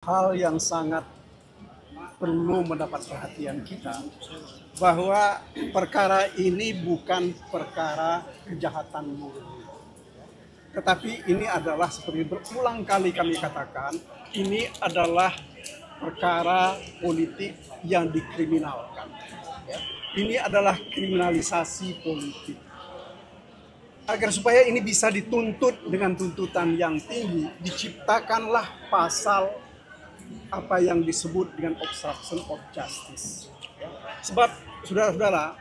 Hal yang sangat perlu mendapat perhatian kita bahwa perkara ini bukan perkara kejahatan murni, tetapi ini adalah seperti berulang kali kami katakan, ini adalah perkara politik yang dikriminalkan. Ini adalah kriminalisasi politik. Agar supaya ini bisa dituntut dengan tuntutan yang tinggi, diciptakanlah pasal apa yang disebut dengan obstruction of justice. Sebab saudara-saudara,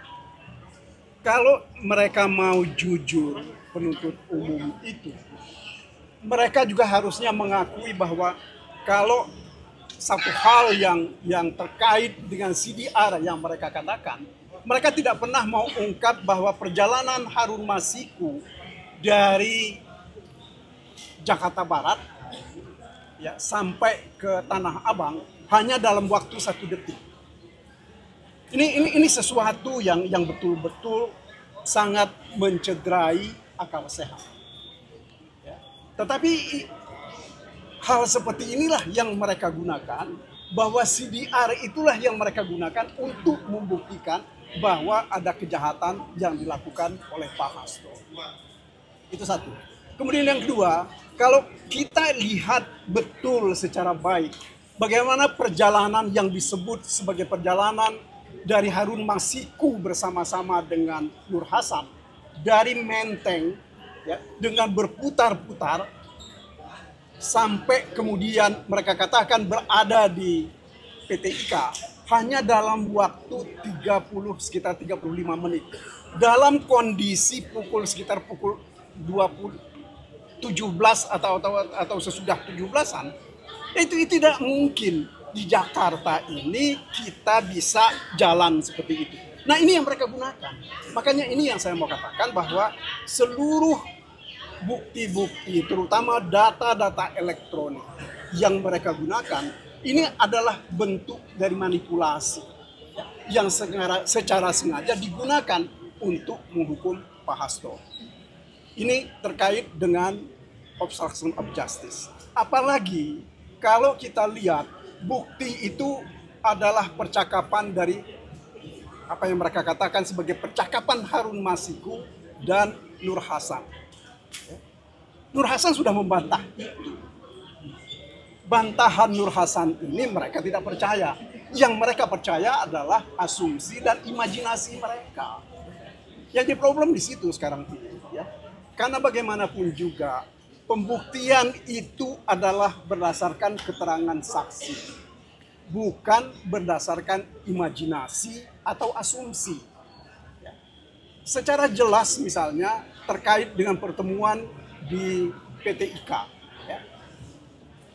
kalau mereka mau jujur penuntut umum itu, mereka juga harusnya mengakui bahwa kalau satu hal yang terkait dengan CDR yang mereka katakan, mereka tidak pernah mau ungkap bahwa perjalanan Harun Masiku dari Jakarta Barat ya sampai ke Tanah Abang hanya dalam waktu 1 detik. Ini sesuatu yang betul-betul sangat mencederai akal sehat. Ya. Tetapi hal seperti inilah yang mereka gunakan, bahwa CDR itulah yang mereka gunakan untuk membuktikan bahwa ada kejahatan yang dilakukan oleh Pak Hasto. Itu satu. Kemudian yang kedua, kalau kita lihat betul secara baik bagaimana perjalanan yang disebut sebagai perjalanan dari Harun Masiku bersama-sama dengan Nur Hasan dari Menteng ya, dengan berputar-putar sampai kemudian mereka katakan berada di PT IKA hanya dalam waktu sekitar 35 menit. Dalam kondisi sekitar pukul 17 atau sesudah 17-an, itu tidak mungkin di Jakarta ini kita bisa jalan seperti itu. Nah, ini yang mereka gunakan. Makanya ini yang saya mau katakan bahwa seluruh bukti-bukti, terutama data-data elektronik yang mereka gunakan, ini adalah bentuk dari manipulasi yang secara sengaja digunakan untuk menghukum Pak Hasto. Ini terkait dengan obstruction of justice. Apalagi kalau kita lihat bukti itu adalah percakapan dari apa yang mereka katakan sebagai percakapan Harun Masiku dan Nur Hasan. Nur Hasan sudah membantah itu. Bantahan Nur Hasan ini mereka tidak percaya. Yang mereka percaya adalah asumsi dan imajinasi mereka. Yang jadi problem di situ sekarang ini, ya. Karena bagaimanapun juga pembuktian itu adalah berdasarkan keterangan saksi, bukan berdasarkan imajinasi atau asumsi. Ya. Secara jelas misalnya terkait dengan pertemuan di PT IKA, ya.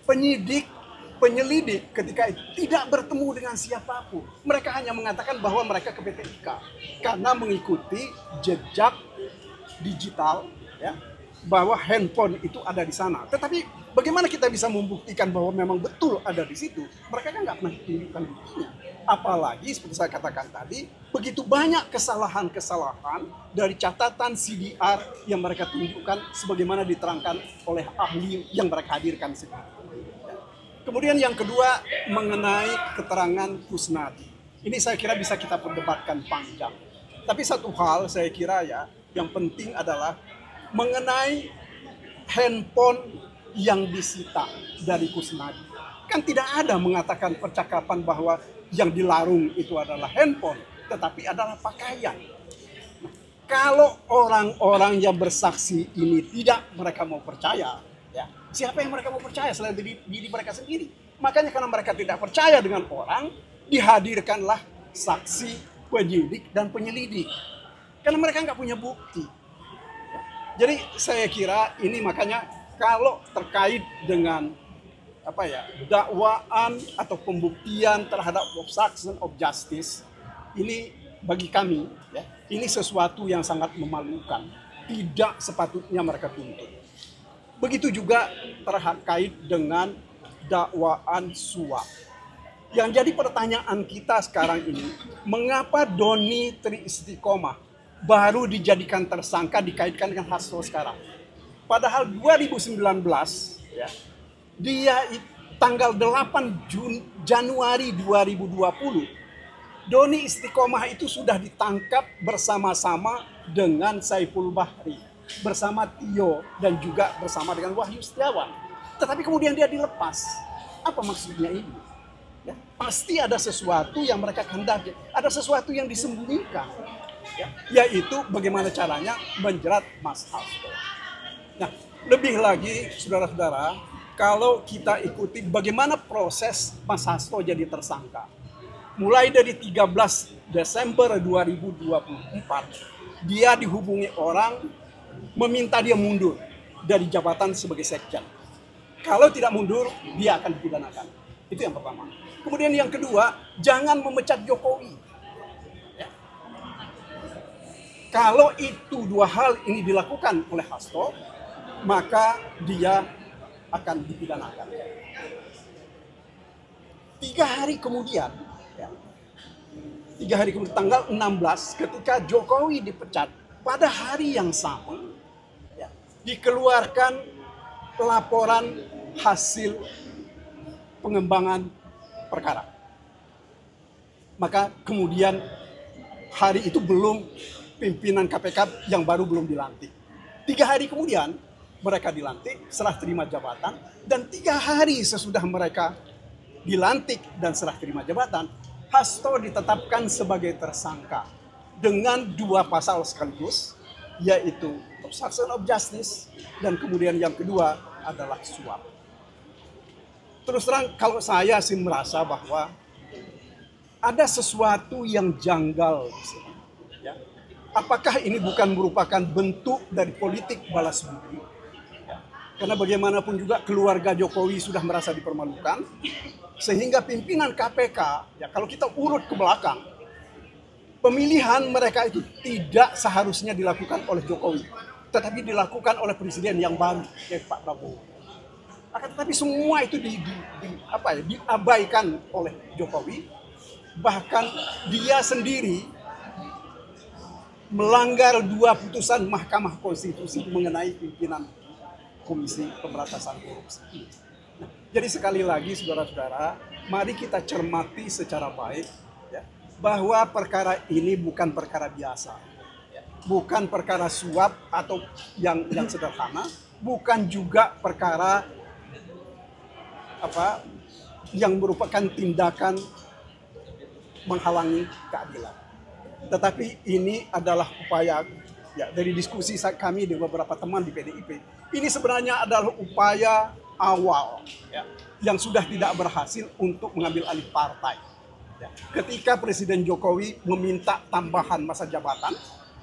Penyelidik ketika itu tidak bertemu dengan siapapun. Mereka hanya mengatakan bahwa mereka ke PT IKA karena mengikuti jejak digital, ya, bahwa handphone itu ada di sana. Tetapi bagaimana kita bisa membuktikan bahwa memang betul ada di situ? Mereka kan nggak pernah tunjukkan buktinya. Apalagi seperti saya katakan tadi, begitu banyak kesalahan-kesalahan dari catatan CDR yang mereka tunjukkan sebagaimana diterangkan oleh ahli yang mereka hadirkan sekarang. Kemudian yang kedua mengenai keterangan Kusnadi. Ini saya kira bisa kita perdebatkan panjang. Tapi satu hal saya kira ya yang penting adalah mengenai handphone yang disita dari Kusnadi. Kan tidak ada mengatakan percakapan bahwa yang dilarung itu adalah handphone, tetapi adalah pakaian. Nah, kalau orang-orang yang bersaksi ini tidak mereka mau percaya, ya, siapa yang mereka mau percaya selain diri mereka sendiri? Makanya karena mereka tidak percaya dengan orang, dihadirkanlah saksi, penyidik, dan penyelidik. Karena mereka nggak punya bukti. Jadi saya kira ini makanya kalau terkait dengan dakwaan atau pembuktian terhadap obstruction of justice, ini bagi kami ya, ini sesuatu yang sangat memalukan. Tidak sepatutnya mereka tuntut. Begitu juga terkait dengan dakwaan suap. Yang jadi pertanyaan kita sekarang ini, mengapa Doni Tri Istiqomah baru dijadikan tersangka dikaitkan dengan Hasto sekarang? Padahal 2019 ya, dia tanggal 8 Januari 2020, Doni Istiqomah itu sudah ditangkap bersama-sama dengan Saiful Bahri, bersama Tio, dan juga bersama dengan Wahyu Setiawan. Tetapi kemudian dia dilepas. Apa maksudnya ini? Ya, pasti ada sesuatu yang mereka kehendaki, ada sesuatu yang disembunyikan, ya, yaitu bagaimana caranya menjerat Mas Hasto. Nah, lebih lagi, saudara-saudara, kalau kita ikuti bagaimana proses Mas Hasto jadi tersangka. Mulai dari 13 Desember 2024, dia dihubungi orang meminta dia mundur dari jabatan sebagai sekjen. Kalau tidak mundur, dia akan dipidanakan. Itu yang pertama. Kemudian yang kedua, jangan memecat Jokowi. Ya. Kalau itu dua hal ini dilakukan oleh Hasto, maka dia akan dipidanakan. 3 hari kemudian, ya, 3 hari kemudian, tanggal 16, ketika Jokowi dipecat, pada hari yang sama, ya, dikeluarkan laporan hasil pengembangan perkara. Maka kemudian hari itu belum pimpinan KPK yang baru belum dilantik. 3 hari kemudian mereka dilantik, serah terima jabatan, dan 3 hari sesudah mereka dilantik dan serah terima jabatan, Hasto ditetapkan sebagai tersangka dengan 2 pasal sekaligus, yaitu obstruction of justice dan kemudian yang kedua adalah suap. Terus terang, kalau saya sih merasa bahwa ada sesuatu yang janggal di sini. Ya. Apakah ini bukan merupakan bentuk dari politik balas budi? Ya. Karena bagaimanapun juga keluarga Jokowi sudah merasa dipermalukan, sehingga pimpinan KPK, ya kalau kita urut ke belakang, pemilihan mereka itu tidak seharusnya dilakukan oleh Jokowi, tetapi dilakukan oleh presiden yang baru, yaitu Pak Prabowo. Akan tetapi semua itu diabaikan oleh Jokowi. Bahkan dia sendiri melanggar 2 putusan Mahkamah Konstitusi mengenai pimpinan Komisi Pemberantasan Korupsi. Nah, jadi sekali lagi saudara-saudara, mari kita cermati secara baik, ya, bahwa perkara ini bukan perkara biasa, bukan perkara suap atau yang sederhana, bukan juga perkara yang merupakan tindakan menghalangi keadilan. Tetapi ini adalah upaya, ya, dari diskusi kami dengan beberapa teman di PDIP, ini sebenarnya adalah upaya awal, ya, yang sudah tidak berhasil untuk mengambil alih partai. Ya. Ketika Presiden Jokowi meminta tambahan masa jabatan,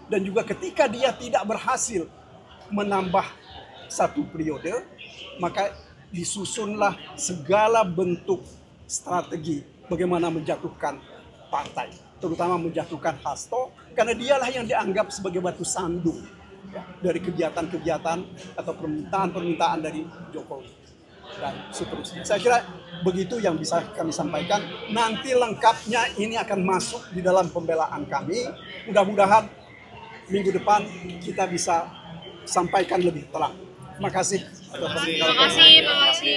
dan juga ketika dia tidak berhasil menambah 1 periode, maka disusunlah segala bentuk strategi bagaimana menjatuhkan partai, terutama menjatuhkan Hasto, karena dialah yang dianggap sebagai batu sandung, ya, dari kegiatan-kegiatan atau permintaan-permintaan dari Jokowi dan seterusnya. Saya kira begitu yang bisa kami sampaikan. Nanti lengkapnya ini akan masuk di dalam pembelaan kami. Mudah-mudahan minggu depan kita bisa sampaikan lebih terang. Terima kasih. Terima kasih, Pak Maksi.